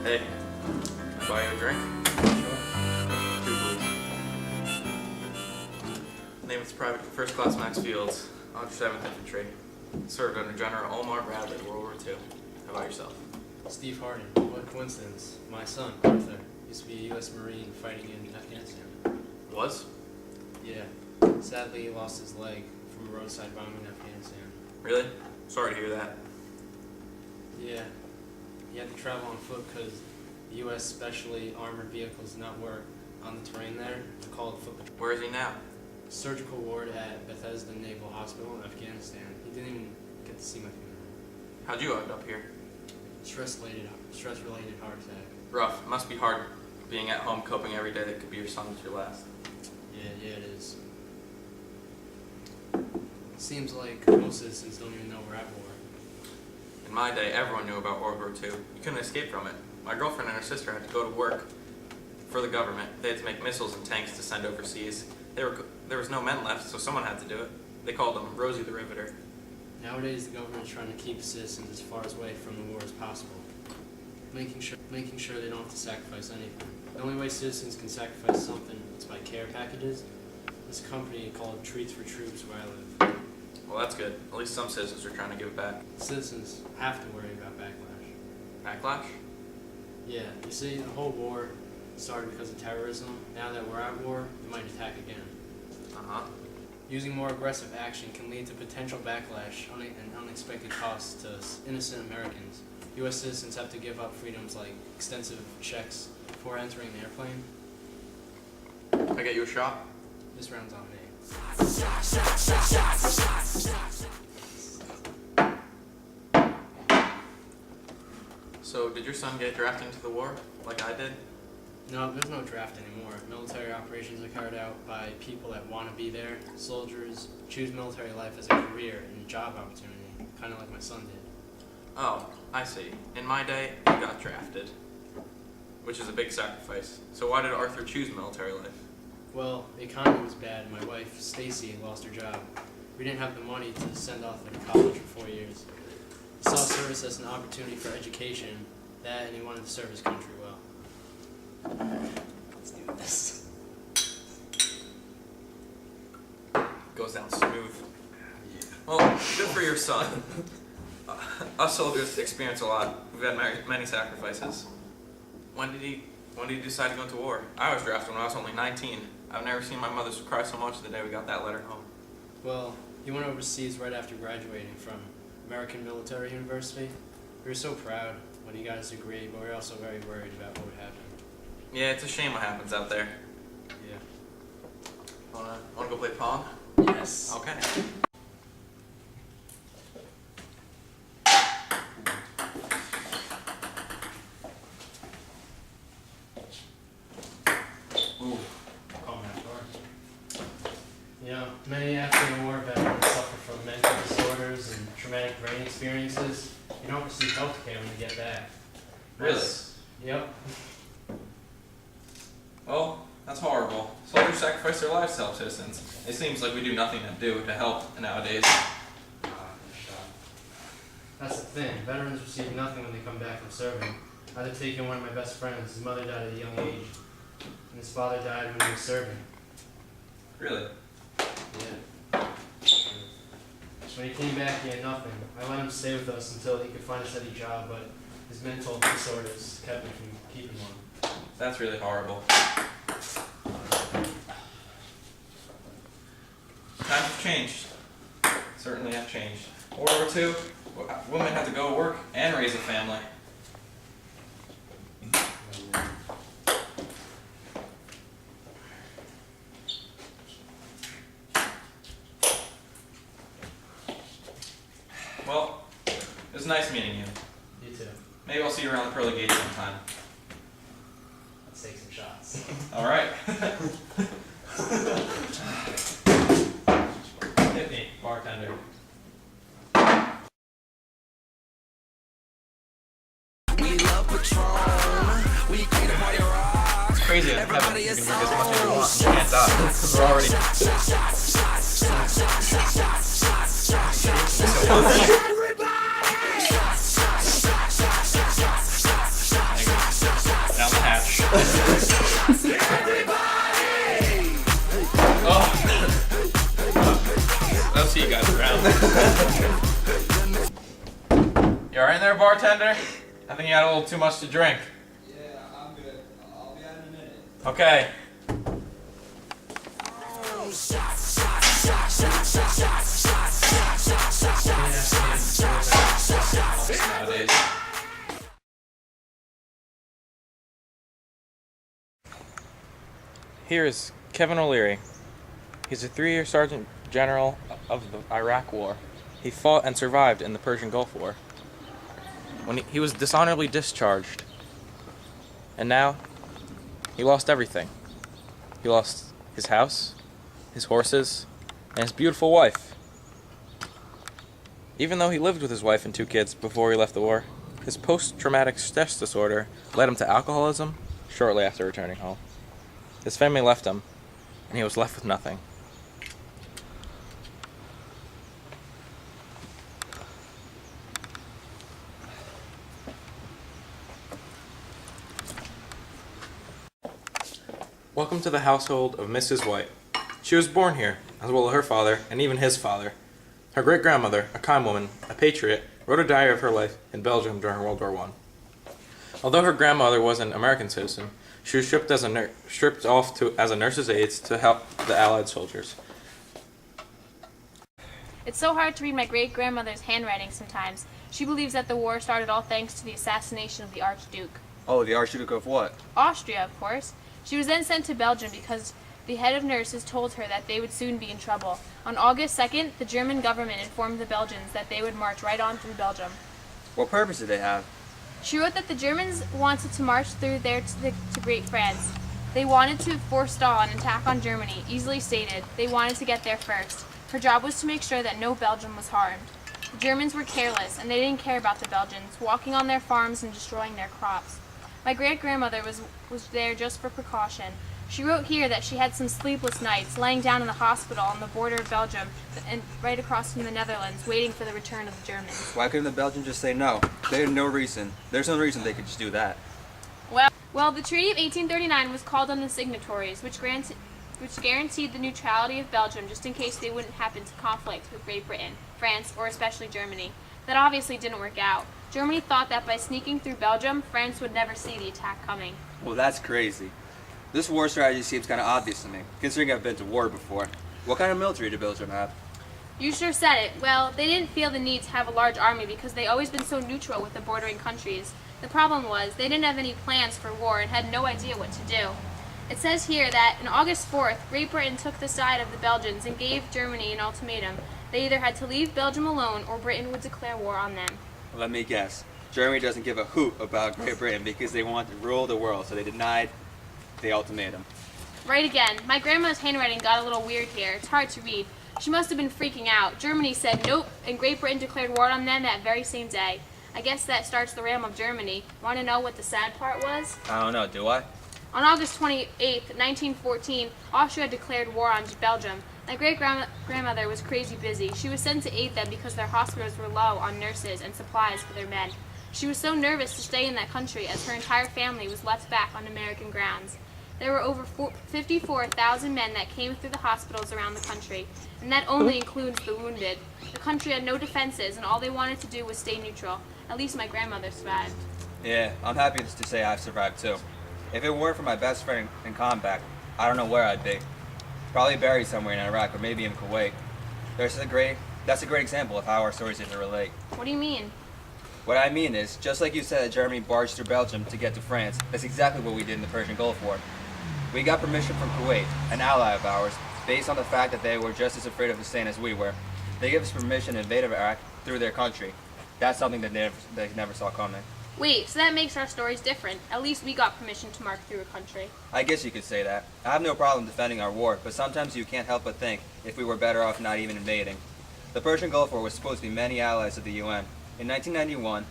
Hey, can I buy you a drink? Sure. Two, please. Name is Private First Class Max Fields, 107th Infantry. Served under General Omar Bradley, World War II. How about yourself? Steve Harden. What coincidence. My son, Arthur, used to be a U.S. Marine fighting in Afghanistan. Was? Yeah. Sadly, he lost his leg from a roadside bombing in Afghanistan. Really? Sorry to hear that. Yeah. He had to travel on foot because the U.S. specially armored vehicles did not work on the terrain there. They're called foot. Where is he now? Surgical ward at Bethesda Naval Hospital in Afghanistan. He didn't even get to see my funeral. How'd you end up here? Stress-related heart attack. Rough. It must be hard being at home coping every day that could be your son's your last. Yeah, it is. Seems like most citizens don't even know we're at war. In my day, everyone knew about World War II. You couldn't escape from it. My girlfriend and her sister had to go to work for the government. They had to make missiles and tanks to send overseas. There was no men left, so someone had to do it. They called them Rosie the Riveter. Nowadays, the government is trying to keep citizens as far away from the war as possible, making sure they don't have to sacrifice anything. The only way citizens can sacrifice something is by care packages. This company called Treats for Troops, where I live. Well, that's good. At least some citizens are trying to give back. Citizens have to worry about backlash. Backlash? Yeah, you see, the whole war started because of terrorism. Now that we're at war, they might attack again. Uh-huh. Using more aggressive action can lead to potential backlash and unexpected costs to innocent Americans. U.S. citizens have to give up freedoms like extensive checks before entering the airplane. Can I get you a shot? This round's on me. So, did your son get drafted into the war, like I did? No, there's no draft anymore. Military operations are carried out by people that want to be there. Soldiers choose military life as a career and a job opportunity, kind of like my son did. Oh, I see. In my day, he got drafted, which is a big sacrifice. So why did Arthur choose military life? Well, the economy was bad. My wife, Stacy, lost her job. We didn't have the money to send Arthur to college for 4 years. He saw service as an opportunity for education, and he wanted to serve his country well. Let's do this. Goes down smooth. Yeah. Well, good for your son. Us soldiers experience a lot. We've had many sacrifices. When did he decide to go into war? I was drafted when I was only 19. I've never seen my mother cry so much the day we got that letter home. Well, he went overseas right after graduating from American Military University. We were so proud when he got his degree, but we were also very worried about what would happen. Yeah, it's a shame what happens out there. Yeah. Wanna go play Pong? Yes. Okay. Ooh. You know, many after the war veterans suffer from mental disorders and traumatic brain experiences. You don't receive health care when you get back. Really? Yep. Well, that's horrible. Soldiers sacrifice their lives to help citizens. It seems like we do nothing to help nowadays. That's the thing. Veterans receive nothing when they come back from serving. I had to take in one of my best friends. His mother died at a young age, and his father died when he was serving. Really? Yeah. When he came back, he had nothing. I let him stay with us until he could find a steady job, but his mental disorders kept him from keeping one. That's really horrible. Times have changed. Certainly have changed. World War II, women had to go to work and raise a family. Well, it was nice meeting you. You too. Maybe I'll see you around the pearly gates sometime. Let's take some shots. All right. Hit me, bartender. It's crazy in heaven. You can drink as much as you want. You can't die because we're already. I'll see you guys around. You alright there, bartender? I think you had a little too much to drink. Yeah, I'm good. I'll be out in a minute. Okay. Nowadays. Here is Kevin O'Leary. He's a 3-year Sergeant General of the Iraq War. He fought and survived in the Persian Gulf War. When he was dishonorably discharged. And now, he lost everything. He lost his house, his horses, and his beautiful wife. Even though he lived with his wife and 2 kids before he left the war, his post-traumatic stress disorder led him to alcoholism shortly after returning home. His family left him, and he was left with nothing. Welcome to the household of Mrs. White. She was born here, as well as her father, and even his father. Her great-grandmother, a kind woman, a patriot, wrote a diary of her life in Belgium during World War I. Although her grandmother was an American citizen, she was stripped off as a nurse's aide to help the Allied soldiers. It's so hard to read my great-grandmother's handwriting sometimes. She believes that the war started all thanks to the assassination of the Archduke. Oh, the Archduke of what? Austria, of course. She was then sent to Belgium because the head of nurses told her that they would soon be in trouble. On August 2nd, the German government informed the Belgians that they would march right on through Belgium. What purpose did they have? She wrote that the Germans wanted to march through there to Great France. They wanted to forestall an attack on Germany, easily stated. They wanted to get there first. Her job was to make sure that no Belgian was harmed. The Germans were careless, and they didn't care about the Belgians, walking on their farms and destroying their crops. My great-grandmother was there just for precaution. She wrote here that she had some sleepless nights, laying down in the hospital on the border of Belgium and right across from the Netherlands, waiting for the return of the Germans. Why couldn't the Belgians just say no? They had no reason. There's no reason they could just do that. Well, the Treaty of 1839 was called on the signatories, which guaranteed the neutrality of Belgium just in case they wouldn't happen to conflict with Great Britain, France, or especially Germany. That obviously didn't work out. Germany thought that by sneaking through Belgium, France would never see the attack coming. Well, that's crazy. This war strategy seems kind of obvious to me, considering I've been to war before. What kind of military did Belgium have? You sure said it. Well, they didn't feel the need to have a large army because they'd always been so neutral with the bordering countries. The problem was, they didn't have any plans for war and had no idea what to do. It says here that on August 4th, Great Britain took the side of the Belgians and gave Germany an ultimatum. They either had to leave Belgium alone or Britain would declare war on them. Let me guess. Germany doesn't give a hoot about Great Britain because they want to rule the world, so they denied the ultimatum. Right again. My grandma's handwriting got a little weird here. It's hard to read. She must have been freaking out. Germany said nope, and Great Britain declared war on them that very same day. I guess that starts the realm of Germany. Want to know what the sad part was? I don't know, do I? On August 28th, 1914, Austria declared war on Belgium. My great-grandmother was crazy busy. She was sent to aid them because their hospitals were low on nurses and supplies for their men. She was so nervous to stay in that country as her entire family was left back on American grounds. There were over 54,000 men that came through the hospitals around the country, and that only includes the wounded. The country had no defenses, and all they wanted to do was stay neutral. At least my grandmother survived. Yeah, I'm happy to say I've survived too. If it weren't for my best friend in combat, I don't know where I'd be. Probably buried somewhere in Iraq or maybe in Kuwait. That's a great example of how our stories interrelate. What do you mean? What I mean is, just like you said that Germany barged through Belgium to get to France, that's exactly what we did in the Persian Gulf War. We got permission from Kuwait, an ally of ours, based on the fact that they were just as afraid of Hussein as we were. They gave us permission to invade Iraq through their country. That's something that they never saw coming. Wait, so that makes our stories different. At least we got permission to march through a country. I guess you could say that. I have no problem defending our war, but sometimes you can't help but think if we were better off not even invading. The Persian Gulf War was supposed to be many allies of the UN. In 1991,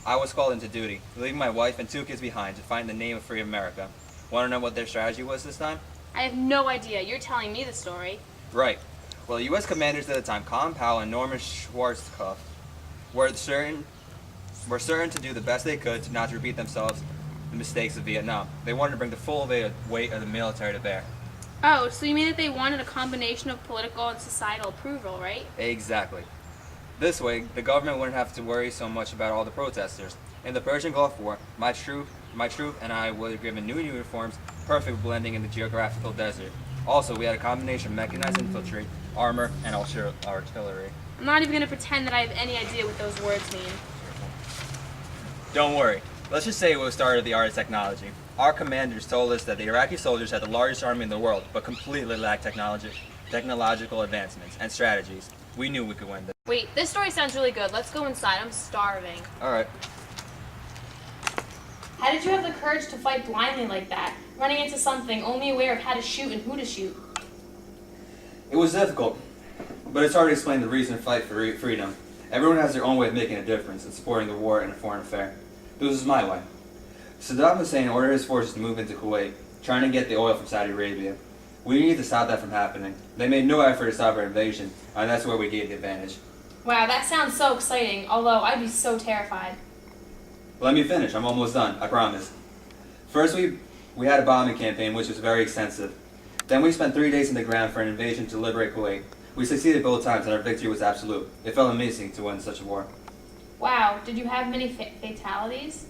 I was called into duty, leaving my wife and 2 kids behind to find the name of free America. Want to know what their strategy was this time? I have no idea. You're telling me the story. Right. Well, U.S. commanders at the time, Colin Powell and Norman Schwarzkopf, were certain to do the best they could to not repeat themselves the mistakes of Vietnam. They wanted to bring the full weight of the military to bear. Oh, so you mean that they wanted a combination of political and societal approval, right? Exactly. This way, the government wouldn't have to worry so much about all the protesters. In the Persian Gulf War, my troop and I were given new uniforms, perfect blending in the geographical desert. Also, we had a combination of mechanized infantry, armor, and artillery. I'm not even going to pretend that I have any idea what those words mean. Don't worry. Let's just say it was the start of the art of technology. Our commanders told us that the Iraqi soldiers had the largest army in the world, but completely lacked technological advancements and strategies. We knew we could win this. Wait, this story sounds really good. Let's go inside. I'm starving. Alright. How did you have the courage to fight blindly like that, running into something only aware of how to shoot and who to shoot? It was difficult, but it's hard to explain the reason to fight for freedom. Everyone has their own way of making a difference in supporting the war in a foreign affair. This was my way. Saddam Hussein ordered his forces to move into Kuwait, trying to get the oil from Saudi Arabia. We needed to stop that from happening. They made no effort to stop our invasion, and that's where we gained the advantage. Wow, that sounds so exciting, although I'd be so terrified. Let me finish. I'm almost done. I promise. First, we had a bombing campaign, which was very extensive. Then we spent 3 days in the ground for an invasion to liberate Kuwait. We succeeded both times, and our victory was absolute. It felt amazing to win such a war. Wow, did you have many fatalities?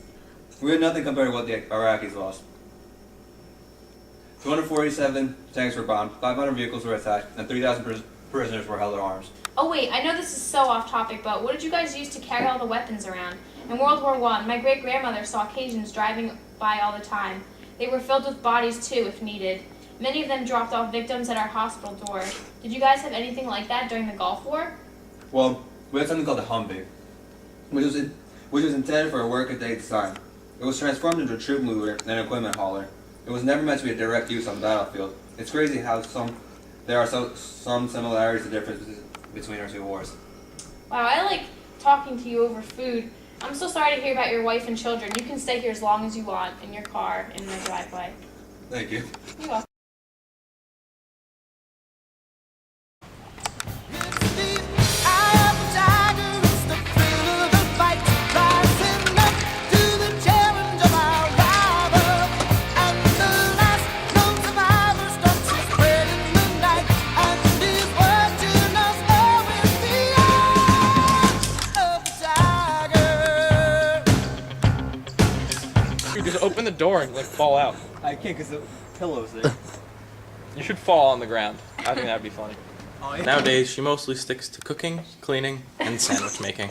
We had nothing compared to what the Iraqis lost. 247 tanks were bombed, 500 vehicles were attacked, and 3,000 prisoners were held at arms. Oh wait, I know this is so off topic, but what did you guys use to carry all the weapons around? In World War I, my great-grandmother saw Cajuns driving by all the time. They were filled with bodies too, if needed. Many of them dropped off victims at our hospital door. Did you guys have anything like that during the Gulf War? Well, we had something called the Humvee, which was intended for a workaday design. It was transformed into a troop mover and an equipment hauler. It was never meant to be a direct use on the battlefield. It's crazy how there are some similarities and differences between our two wars. Wow, I like talking to you over food. I'm so sorry to hear about your wife and children. You can stay here as long as you want in your car in the driveway. Thank you. You're welcome. You just open the door and like fall out. I can't because the pillow's there. You should fall on the ground. I think that'd be funny. Oh, yeah. Nowadays, she mostly sticks to cooking, cleaning, and sandwich making.